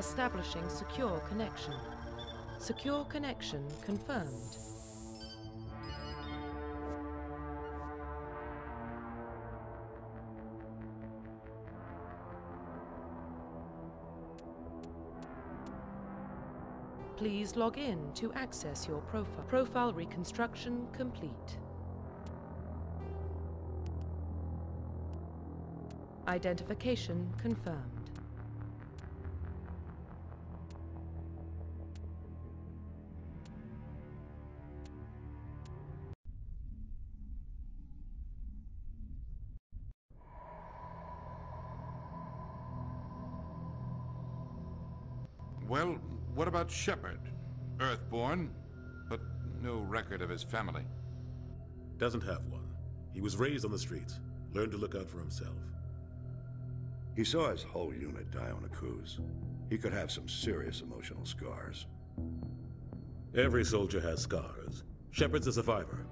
Establishing secure connection. Secure connection confirmed. Please log in to access your profile. Profile reconstruction complete. Identification confirmed. Well, what about Shepard? Earthborn, but no record of his family. Doesn't have one. He was raised on the streets. Learned to look out for himself. He saw his whole unit die on a cruise. He could have some serious emotional scars. Every soldier has scars. Shepard's a survivor.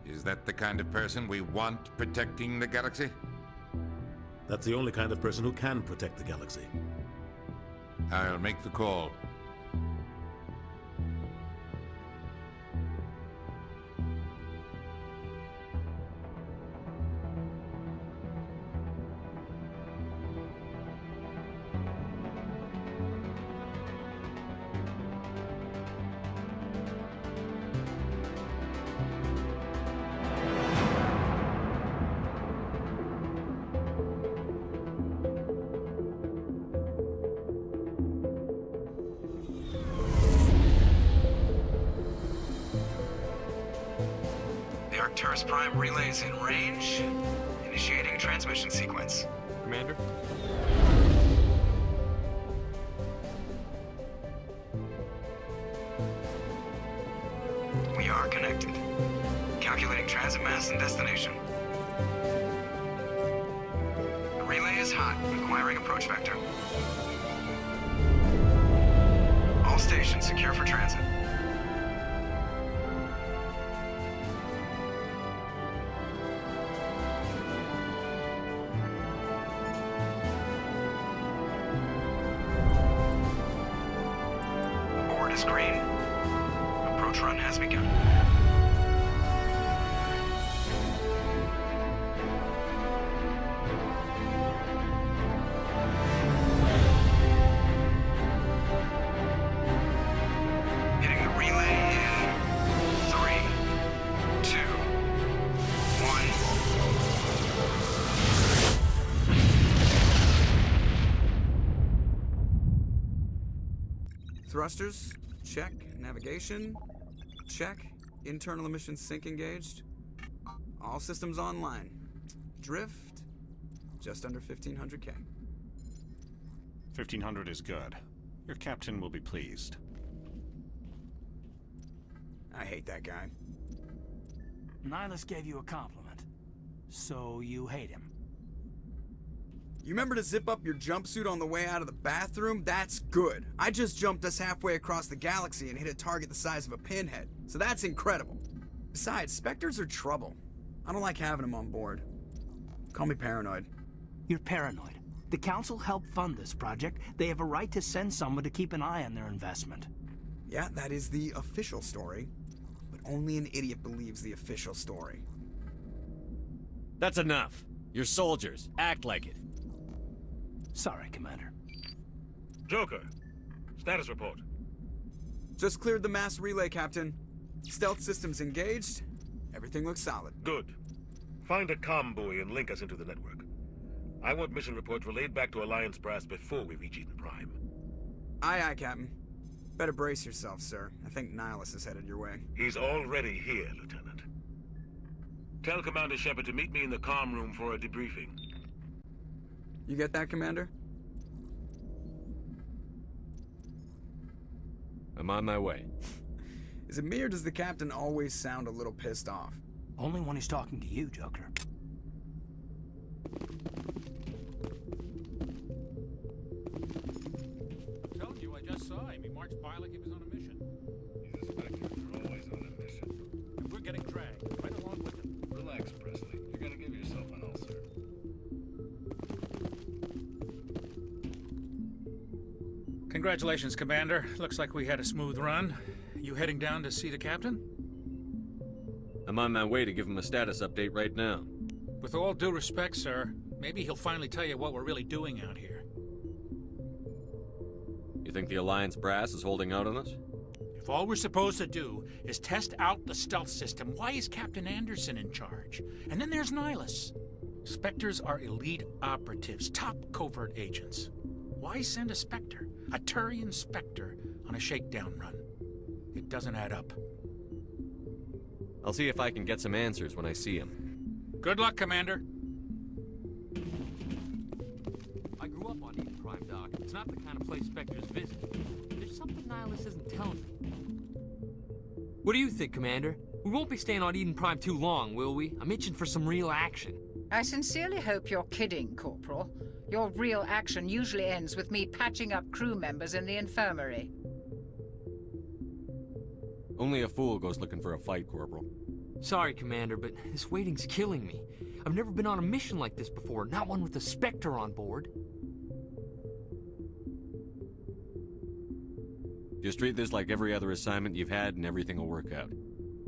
Is that the kind of person we want protecting the galaxy? That's the only kind of person who can protect the galaxy. I'll make the call. The Arcturus Prime relay is in range. Initiating transmission sequence. Commander? We are connected. Calculating transit mass and destination. The relay is hot, requiring approach vector. All stations secure for transit. Board is green. Approach run has begun. Hitting the relay in 3, 2, 1. Thrusters, check. Navigation, check. Internal emissions sync engaged. All systems online. Drift, just under 1500K. 1500 is good. Your captain will be pleased. I hate that guy. Nihilus gave you a compliment. So you hate him. You remember to zip up your jumpsuit on the way out of the bathroom? That's good. I just jumped us halfway across the galaxy and hit a target the size of a pinhead. So that's incredible. Besides, Spectres are trouble. I don't like having them on board. Call me paranoid. You're paranoid. The Council helped fund this project. They have a right to send someone to keep an eye on their investment. Yeah, that is the official story. But only an idiot believes the official story. That's enough. You're soldiers. Act like it. Sorry, Commander. Joker, status report. Just cleared the mass relay, Captain. Stealth systems engaged. Everything looks solid. Good. Find a comm buoy and link us into the network. I want mission reports relayed back to Alliance Brass before we reach Eden Prime. Aye, aye, Captain. Better brace yourself, sir. I think Nihilus is headed your way. He's already here, Lieutenant. Tell Commander Shepard to meet me in the comm room for a debriefing. You get that, Commander? I'm on my way. Is it me or does the Captain always sound a little pissed off? Only when he's talking to you, Joker. I'm telling you, I just saw him. He marched by like he was on a mission. These inspectors are always on a mission. And we're getting dragged right along with him. Relax, Presley. You're gonna give yourself an ulcer. Congratulations, Commander. Looks like we had a smooth run. You heading down to see the captain? I'm on my way to give him a status update right now. With all due respect, sir, maybe he'll finally tell you what we're really doing out here. You think the Alliance brass is holding out on us? If all we're supposed to do is test out the stealth system, why is Captain Anderson in charge? And then there's Nihilus. Spectres are elite operatives, top covert agents. Why send a Spectre, a Turian Spectre, on a shakedown run? It doesn't add up. I'll see if I can get some answers when I see him. Good luck, Commander. I grew up on Eden Prime, Doc. It's not the kind of place Spectres visit. There's something Nihilus isn't telling me. What do you think, Commander? We won't be staying on Eden Prime too long, will we? I'm itching for some real action. I sincerely hope you're kidding, Corporal. Your real action usually ends with me patching up crew members in the infirmary. Only a fool goes looking for a fight, Corporal. Sorry, Commander, but this waiting's killing me. I've never been on a mission like this before, not one with a Spectre on board. Just treat this like every other assignment you've had and everything will work out.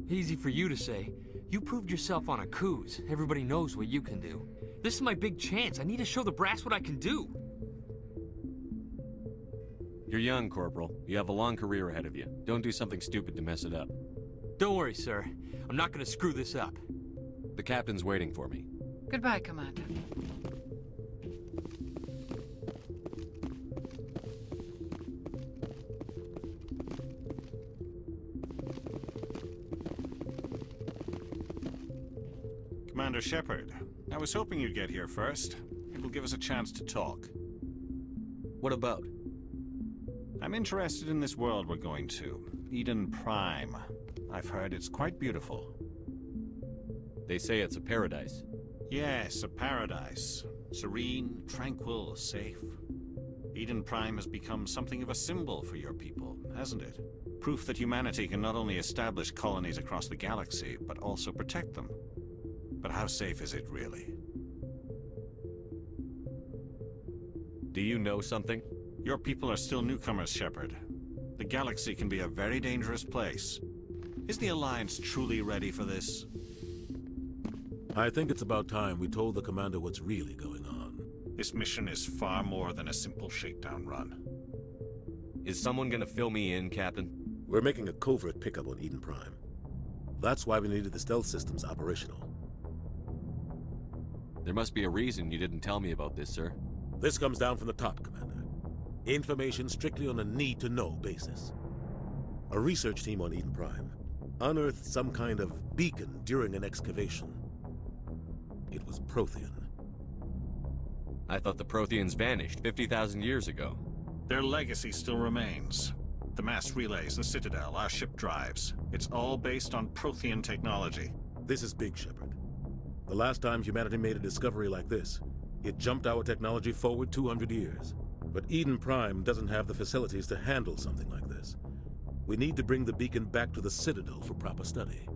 Easy for you to say. You proved yourself on Akuz. Everybody knows what you can do. This is my big chance. I need to show the brass what I can do. You're young, Corporal. You have a long career ahead of you. Don't do something stupid to mess it up. Don't worry, sir. I'm not gonna screw this up. The captain's waiting for me. Goodbye, Commander. Commander Shepard, I was hoping you'd get here first. It will give us a chance to talk. What about? I'm interested in this world we're going to. Eden Prime. I've heard it's quite beautiful. They say it's a paradise. Yes, a paradise. Serene, tranquil, safe. Eden Prime has become something of a symbol for your people, hasn't it? Proof that humanity can not only establish colonies across the galaxy, but also protect them. But how safe is it really? Do you know something? Your people are still newcomers, Shepard. The galaxy can be a very dangerous place. Is the Alliance truly ready for this? I think it's about time we told the Commander what's really going on. This mission is far more than a simple shakedown run. Is someone gonna fill me in, Captain? We're making a covert pickup on Eden Prime. That's why we needed the stealth systems operational. There must be a reason you didn't tell me about this, sir. This comes down from the top, Commander. Information strictly on a need-to-know basis. A research team on Eden Prime unearthed some kind of beacon during an excavation. It was Prothean. I thought the Protheans vanished 50,000 years ago. Their legacy still remains. The mass relays, the Citadel, our ship drives. It's all based on Prothean technology. This is big, Shepard. The last time humanity made a discovery like this, it jumped our technology forward 200 years. But Eden Prime doesn't have the facilities to handle something like this. We need to bring the beacon back to the Citadel for proper study.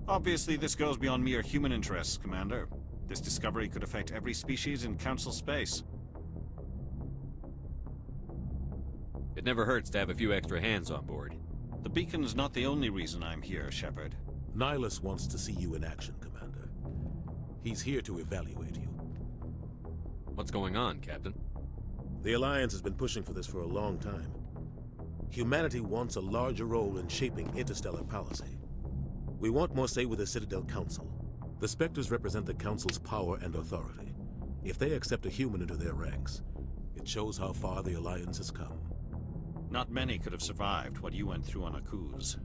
Obviously, this goes beyond mere human interests, Commander. This discovery could affect every species in Council space. It never hurts to have a few extra hands on board. The beacon's not the only reason I'm here, Shepard. Nihilus wants to see you in action, Commander. He's here to evaluate you. What's going on, Captain? The Alliance has been pushing for this for a long time. Humanity wants a larger role in shaping interstellar policy. We want more say with the Citadel Council. The Spectres represent the Council's power and authority. If they accept a human into their ranks, it shows how far the Alliance has come. Not many could have survived what you went through on Akuz.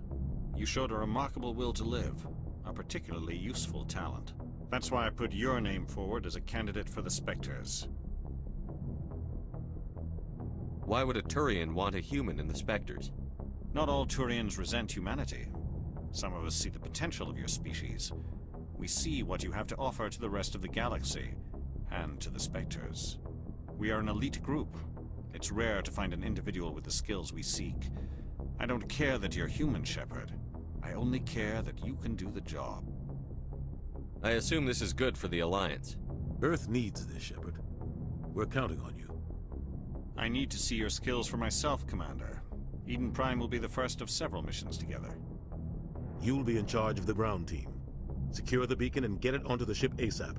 You showed a remarkable will to live, a particularly useful talent. That's why I put your name forward as a candidate for the Spectres. Why would a Turian want a human in the Spectres? Not all Turians resent humanity. Some of us see the potential of your species. We see what you have to offer to the rest of the galaxy, and to the Spectres. We are an elite group. It's rare to find an individual with the skills we seek. I don't care that you're human, Shepard. I only care that you can do the job. I assume this is good for the Alliance. Earth needs this, Shepard. We're counting on you. I need to see your skills for myself, Commander. Eden Prime will be the first of several missions together. You'll be in charge of the ground team. Secure the beacon and get it onto the ship ASAP.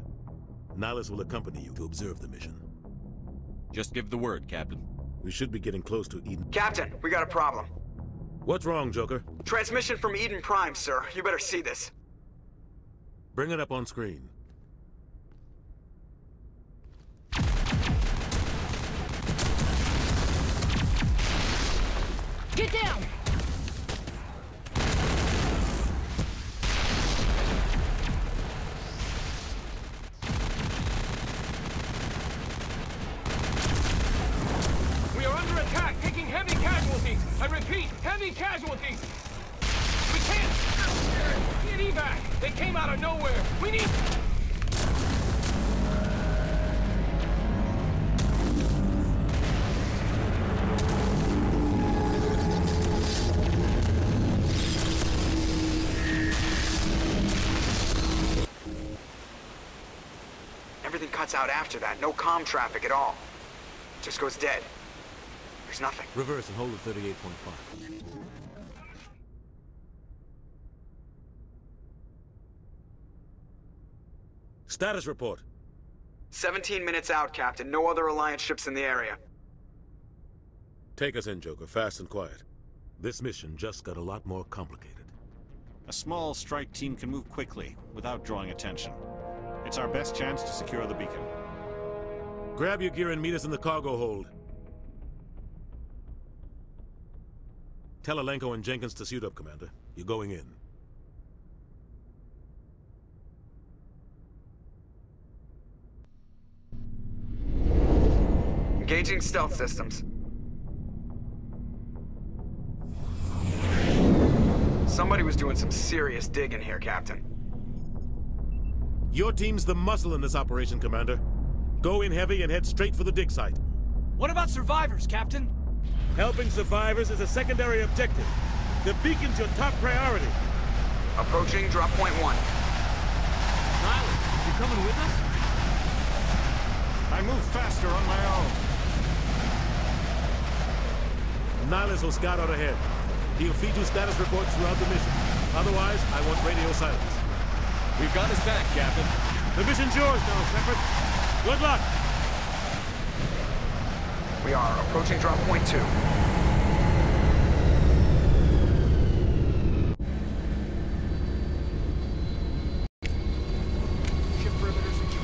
Nihilus will accompany you to observe the mission. Just give the word, Captain. We should be getting close to Eden. Captain, we got a problem. What's wrong, Joker? Transmission from Eden Prime, sir. You better see this. Bring it up on screen. Get down! We are under attack, taking heavy casualties. I repeat, heavy casualties. We can't get evac. They came out of nowhere. We need... Everything cuts out after that. No comm traffic at all. Just goes dead. There's nothing. Reverse and hold at 38.5. Status report. 17 minutes out, Captain. No other Alliance ships in the area. Take us in, Joker, fast and quiet. This mission just got a lot more complicated. A small strike team can move quickly, without drawing attention. It's our best chance to secure the beacon. Grab your gear and meet us in the cargo hold. Tell Alenko and Jenkins to suit up, Commander. You're going in. Engaging stealth systems. Somebody was doing some serious digging here, Captain. Your team's the muscle in this operation, Commander. Go in heavy and head straight for the dig site. What about survivors, Captain? Helping survivors is a secondary objective. The beacon's your top priority. Approaching drop point 1. Nihilus, you coming with us? I move faster on my own. Nihilus will scout out ahead. He'll feed you status reports throughout the mission. Otherwise, I want radio silence. We've got his back, Captain. The mission's yours now, Shepard. Good luck! We are approaching drop point 2. Ship perimeter secure.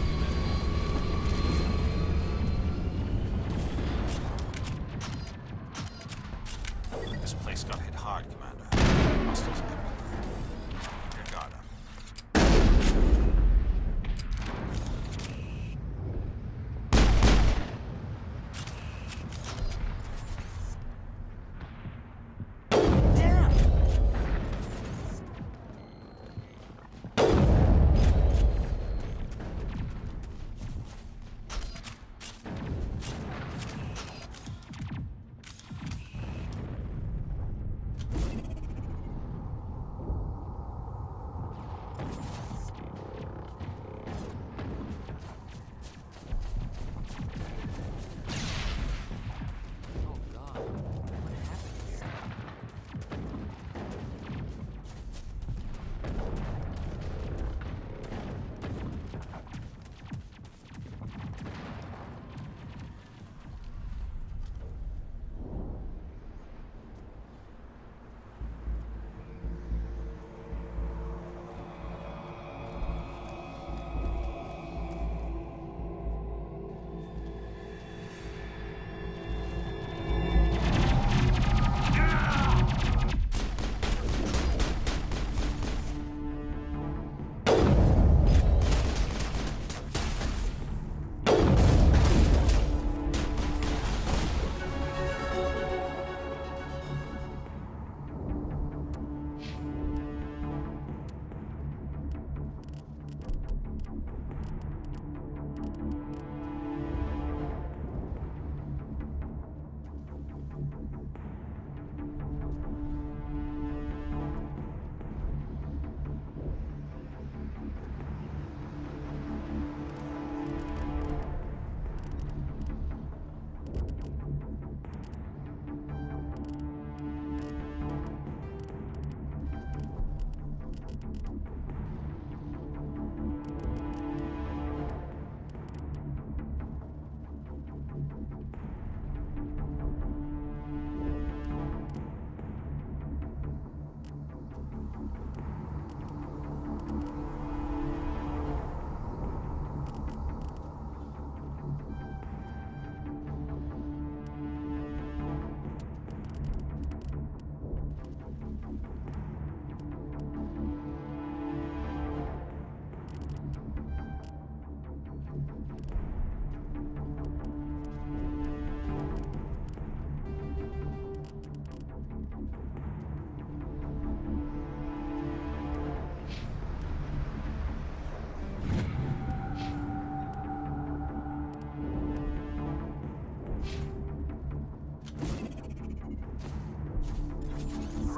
This place got hit hard, Commander. Hostiles everywhere. Keep your guard up.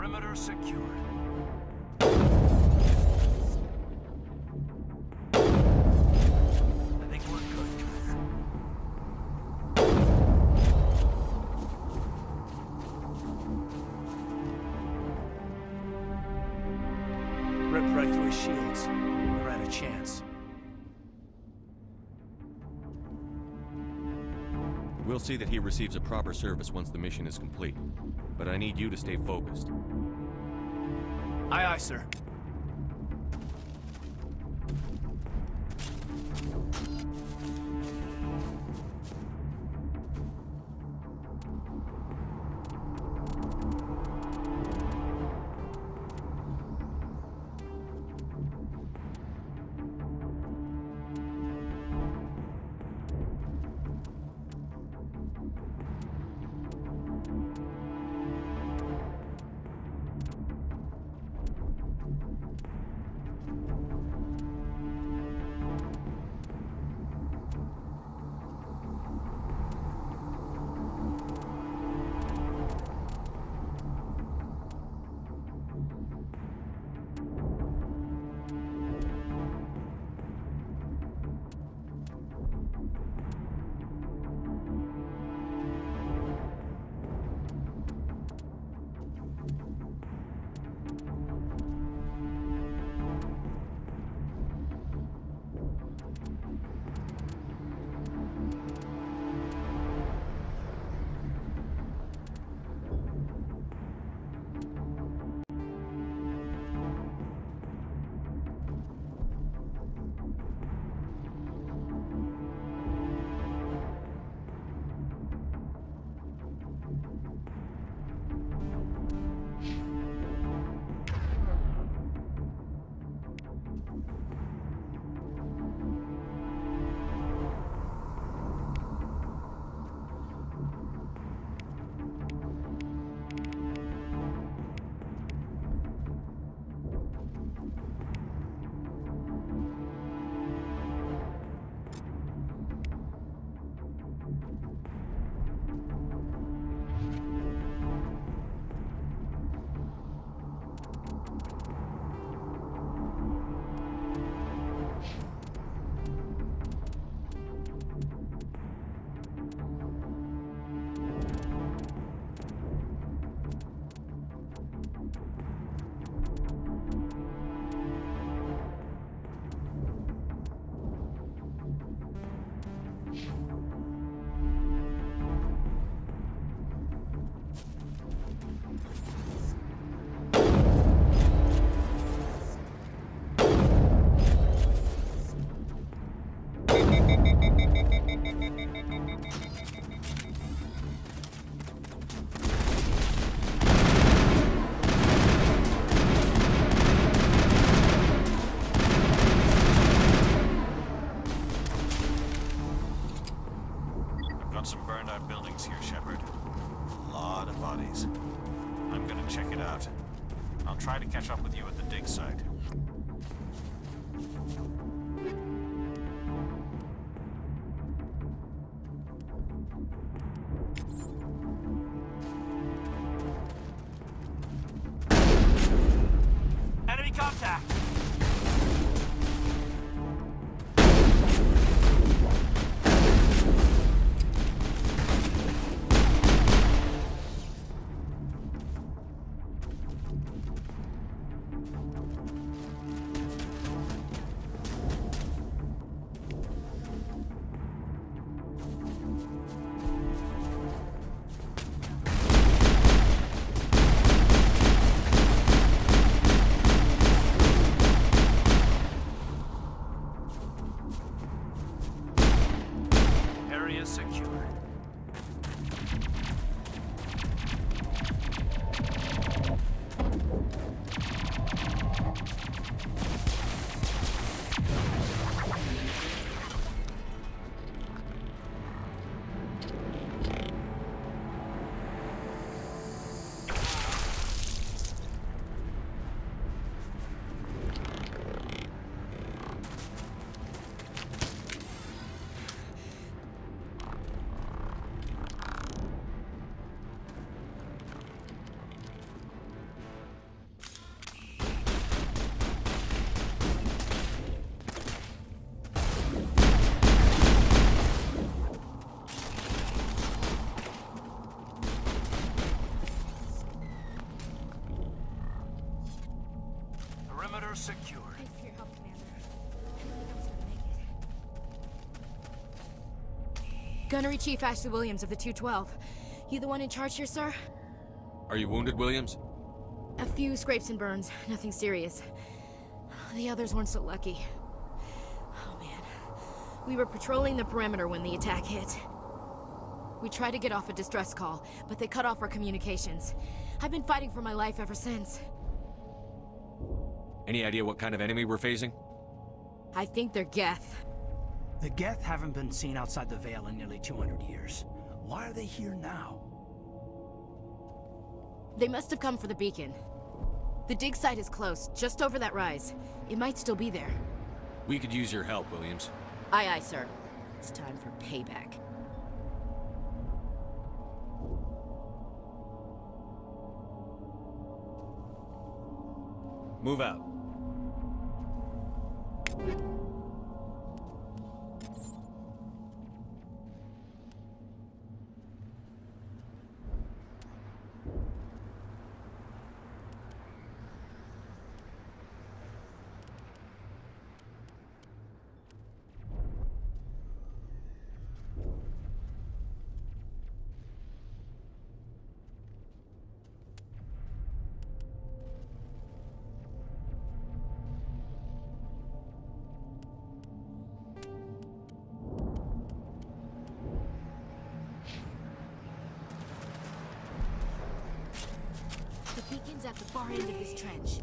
Perimeter secured. I think we're good, Commander. Ripped right through his shields. Never had a chance. We'll see that he receives a proper service once the mission is complete. But I need you to stay focused. Aye, aye, sir. Try to catch up with you at the dig site. Enemy contact! Perimeter secured. Thanks for your help, Commander. I didn't think I was gonna make it. Gunnery Chief Ashley Williams of the 212. You the one in charge here, sir? Are you wounded, Williams? A few scrapes and burns. Nothing serious. The others weren't so lucky. Oh, man. We were patrolling the perimeter when the attack hit. We tried to get off a distress call, but they cut off our communications. I've been fighting for my life ever since. Any idea what kind of enemy we're facing? I think they're Geth. The Geth haven't been seen outside the Veil in nearly 200 years. Why are they here now? They must have come for the beacon. The dig site is close, just over that rise. It might still be there. We could use your help, Williams. Aye, aye, sir. It's time for payback. Move out. The beacon's at the far end of this trench.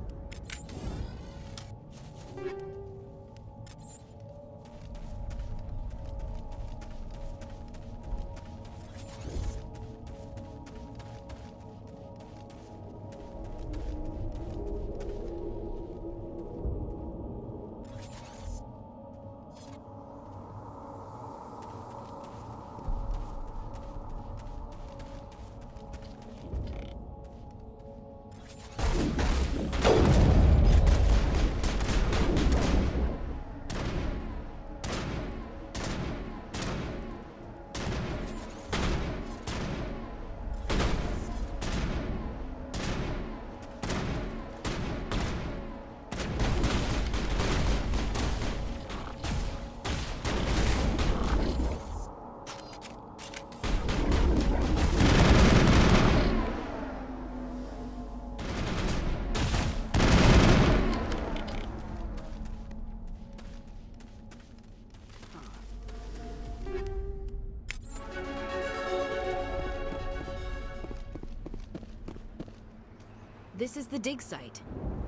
This is the dig site.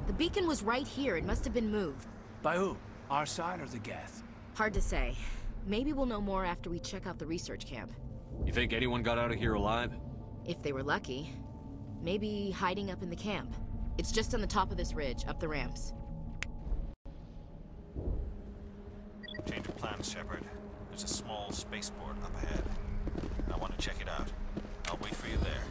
The beacon was right here. It must have been moved. By who? Our side or the Geth? Hard to say. Maybe we'll know more after we check out the research camp. You think anyone got out of here alive? If they were lucky. Maybe hiding up in the camp. It's just on the top of this ridge, up the ramps. Change of plans, Shepard. There's a small spaceport up ahead. I want to check it out. I'll wait for you there.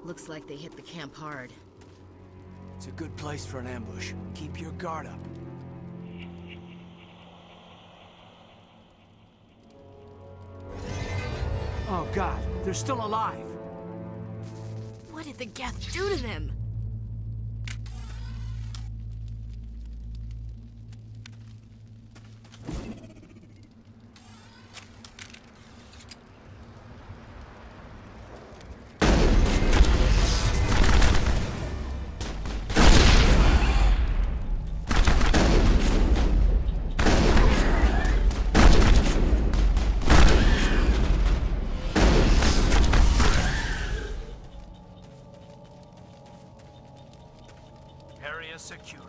Looks like they hit the camp hard. It's a good place for an ambush. Keep your guard up. Oh God, they're still alive! What did the Geth do to them? Area secured.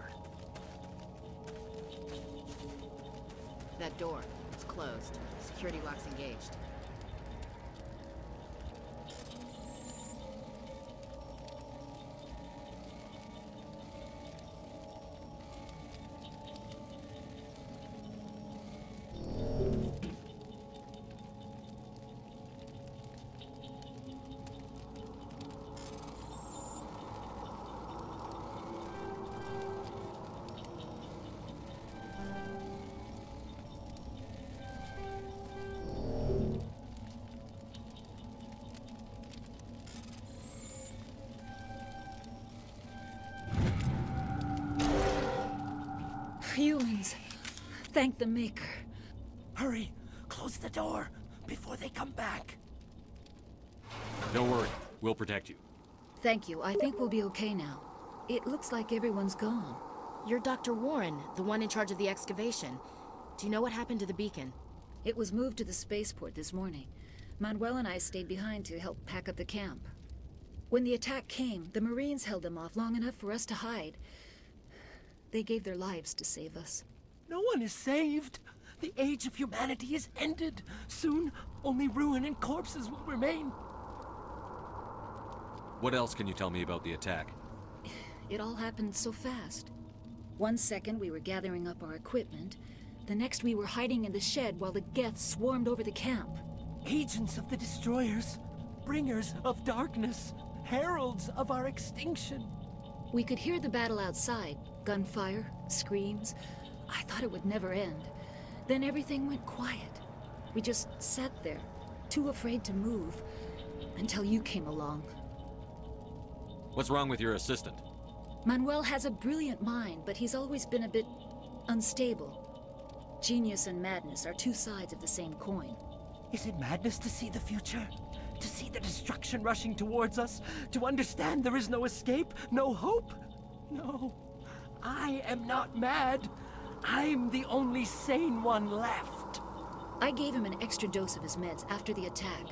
That door, it's closed. Security lock's engaged. Humans. Thank the Maker. Hurry! Close the door before they come back. Don't worry. We'll protect you. Thank you. I think we'll be okay now. It looks like everyone's gone. You're Dr. Warren, the one in charge of the excavation. Do you know what happened to the beacon? It was moved to the spaceport this morning. Manuel and I stayed behind to help pack up the camp. When the attack came, the Marines held them off long enough for us to hide. They gave their lives to save us. No one is saved. The age of humanity is ended. Soon, only ruin and corpses will remain. What else can you tell me about the attack? It all happened so fast. 1 second we were gathering up our equipment. The next we were hiding in the shed while the Geth swarmed over the camp. Agents of the Destroyers. Bringers of darkness. Heralds of our extinction. We could hear the battle outside. Gunfire, screams. I thought it would never end. Then everything went quiet. We just sat there, too afraid to move, until you came along. What's wrong with your assistant? Manuel has a brilliant mind, but he's always been a bit unstable. Genius and madness are two sides of the same coin. Is it madness to see the future? To see the destruction rushing towards us? To understand there is no escape? No hope? No. I am not mad. I'm the only sane one left. I gave him an extra dose of his meds after the attack.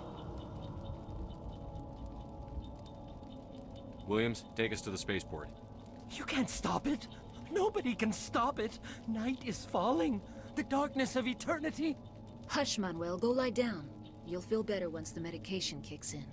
Williams, take us to the spaceport. You can't stop it. Nobody can stop it. Night is falling. The darkness of eternity. Hush, Manuel. Go lie down. You'll feel better once the medication kicks in.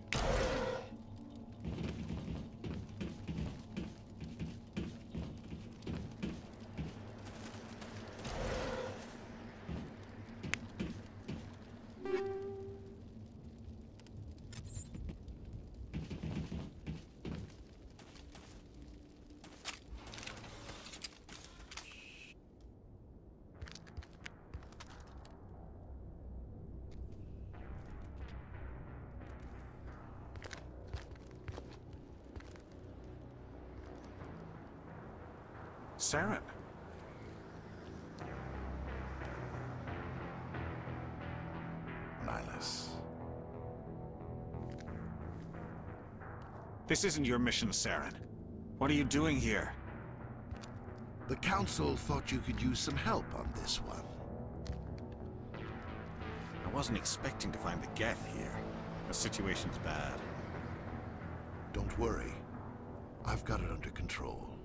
Saren. Nihlus. This isn't your mission, Saren. What are you doing here? The Council thought you could use some help on this one. I wasn't expecting to find the Geth here. The situation's bad. Don't worry. I've got it under control.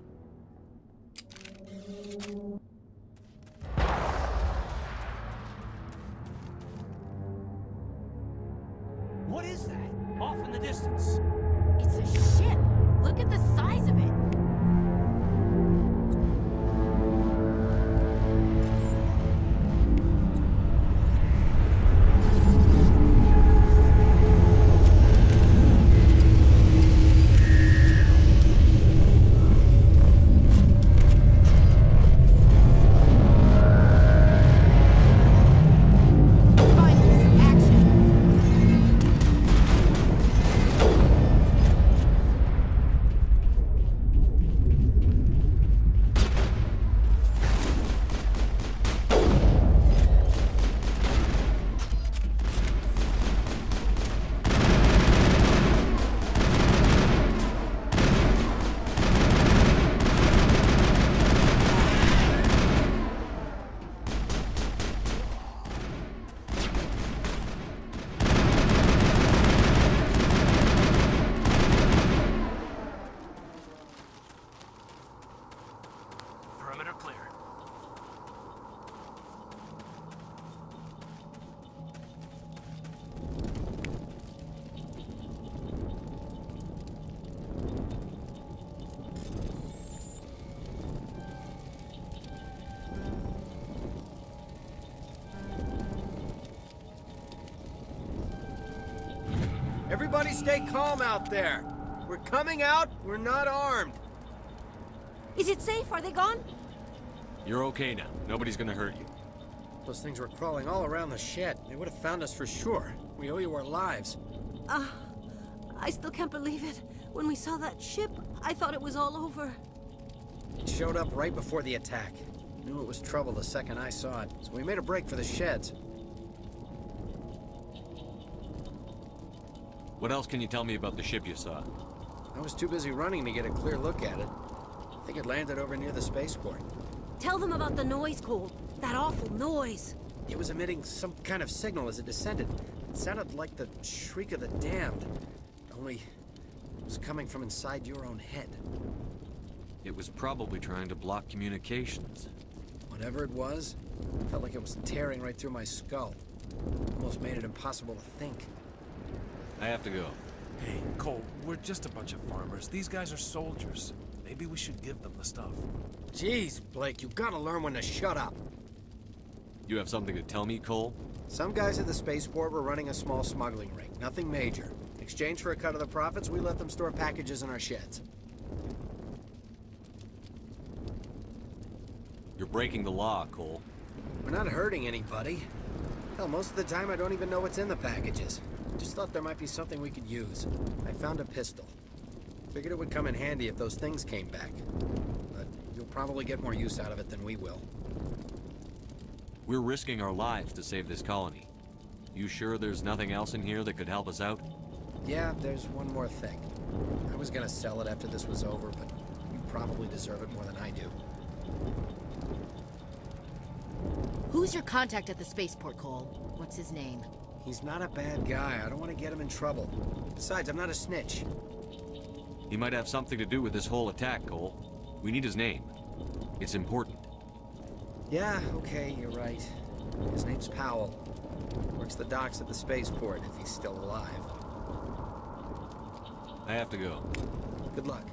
What is that? Off in the distance. It's a ship. Look at the size of it. Everybody stay calm out there. We're coming out, we're not armed. Is it safe? Are they gone? You're okay now. Nobody's gonna hurt you. Those things were crawling all around the shed. They would have found us for sure. We owe you our lives. I still can't believe it. When we saw that ship, I thought it was all over. It showed up right before the attack. Knew it was trouble the second I saw it, so we made a break for the sheds. What else can you tell me about the ship you saw? I was too busy running to get a clear look at it. I think it landed over near the spaceport. Tell them about the noise, Cole. That awful noise. It was emitting some kind of signal as it descended. It sounded like the shriek of the damned. Only it was coming from inside your own head. It was probably trying to block communications. Whatever it was, it felt like it was tearing right through my skull. Almost made it impossible to think. I have to go. Hey, Cole, we're just a bunch of farmers. These guys are soldiers. Maybe we should give them the stuff. Jeez, Blake, you gotta learn when to shut up. You have something to tell me, Cole? Some guys at the spaceport were running a small smuggling ring. Nothing major. In exchange for a cut of the profits, we let them store packages in our sheds. You're breaking the law, Cole. We're not hurting anybody. Hell, most of the time I don't even know what's in the packages. Just thought there might be something we could use. I found a pistol. Figured it would come in handy if those things came back. But you'll probably get more use out of it than we will. We're risking our lives to save this colony. You sure there's nothing else in here that could help us out? Yeah, there's one more thing. I was gonna sell it after this was over, but you probably deserve it more than I do. Who's your contact at the spaceport, Cole? What's his name? He's not a bad guy. I don't want to get him in trouble. Besides, I'm not a snitch. He might have something to do with this whole attack, Cole. We need his name. It's important. Yeah, okay, you're right. His name's Powell. Works the docks at the spaceport, if he's still alive. I have to go. Good luck.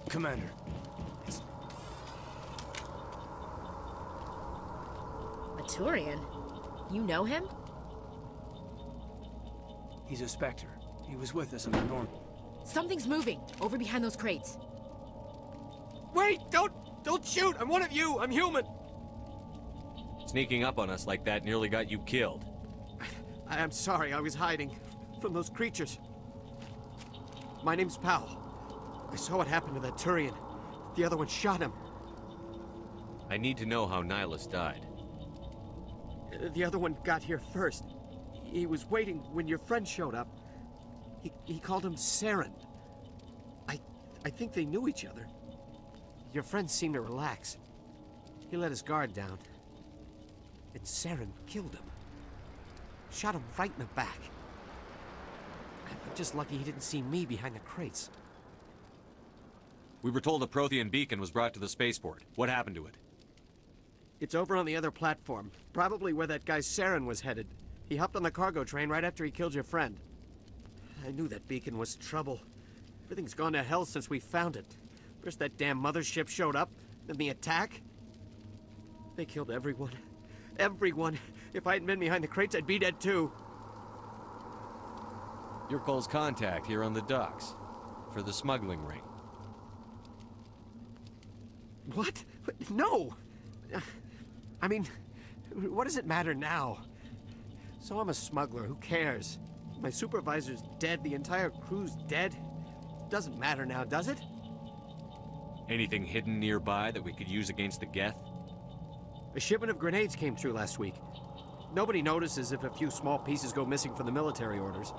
Commander. A Turian? You know him? He's a Spectre. He was with us in the Norm. Something's moving, over behind those crates. Wait! Don't shoot! I'm one of you! I'm human! Sneaking up on us like that nearly got you killed. I'm sorry, I was hiding from those creatures. My name's Powell. I saw what happened to that Turian. The other one shot him. I need to know how Nihilus died. The other one got here first. He was waiting when your friend showed up. He called him Saren. I think they knew each other. Your friend seemed to relax. He let his guard down. And Saren killed him. Shot him right in the back. I'm just lucky he didn't see me behind the crates. We were told a Prothean beacon was brought to the spaceport. What happened to it? It's over on the other platform. Probably where that guy Saren was headed. He hopped on the cargo train right after he killed your friend. I knew that beacon was trouble. Everything's gone to hell since we found it. First that damn mothership showed up, then the attack. They killed everyone. Everyone. If I hadn't been behind the crates, I'd be dead too. You're Cole's contact here on the docks. For the smuggling ring. What? No! I mean, what does it matter now? So I'm a smuggler, who cares? My supervisor's dead, the entire crew's dead. Doesn't matter now, does it? Anything hidden nearby that we could use against the Geth? A shipment of grenades came through last week. Nobody notices if a few small pieces go missing from the military orders.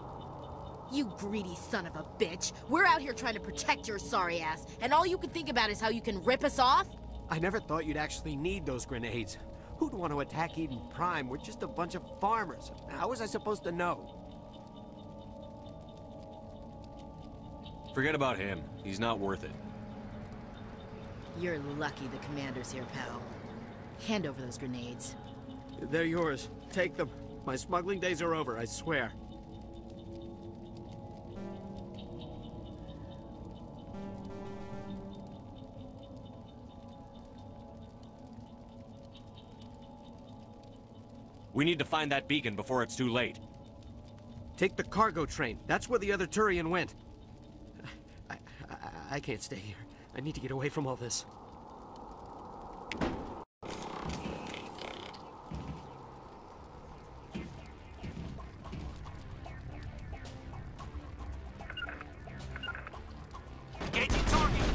You greedy son of a bitch. We're out here trying to protect your sorry ass, and all you can think about is how you can rip us off? I never thought you'd actually need those grenades. Who'd want to attack Eden Prime? We're just a bunch of farmers. How was I supposed to know? Forget about him. He's not worth it. You're lucky the commander's here, pal. Hand over those grenades. They're yours. Take them. My smuggling days are over, I swear. We need to find that beacon before it's too late. Take the cargo train. That's where the other Turian went. I can't stay here. I need to get away from all this. Engaging target!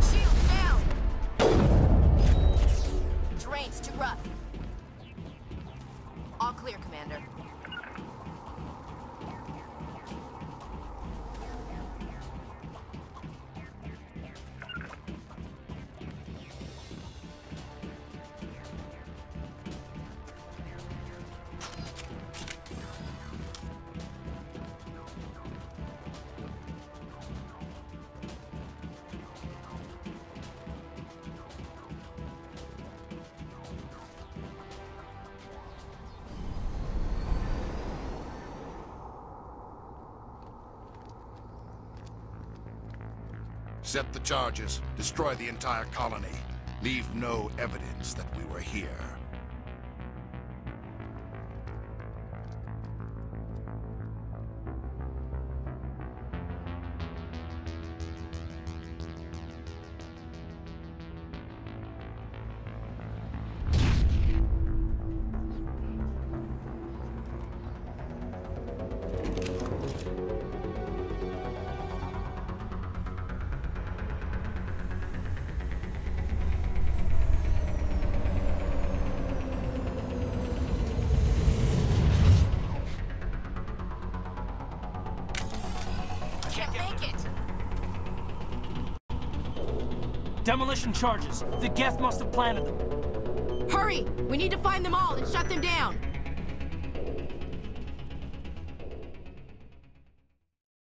Shields down! Set the charges. Destroy the entire colony. leave no evidence that we were here. Demolition charges. The Geth must have planted them. Hurry! We need to find them all and shut them down.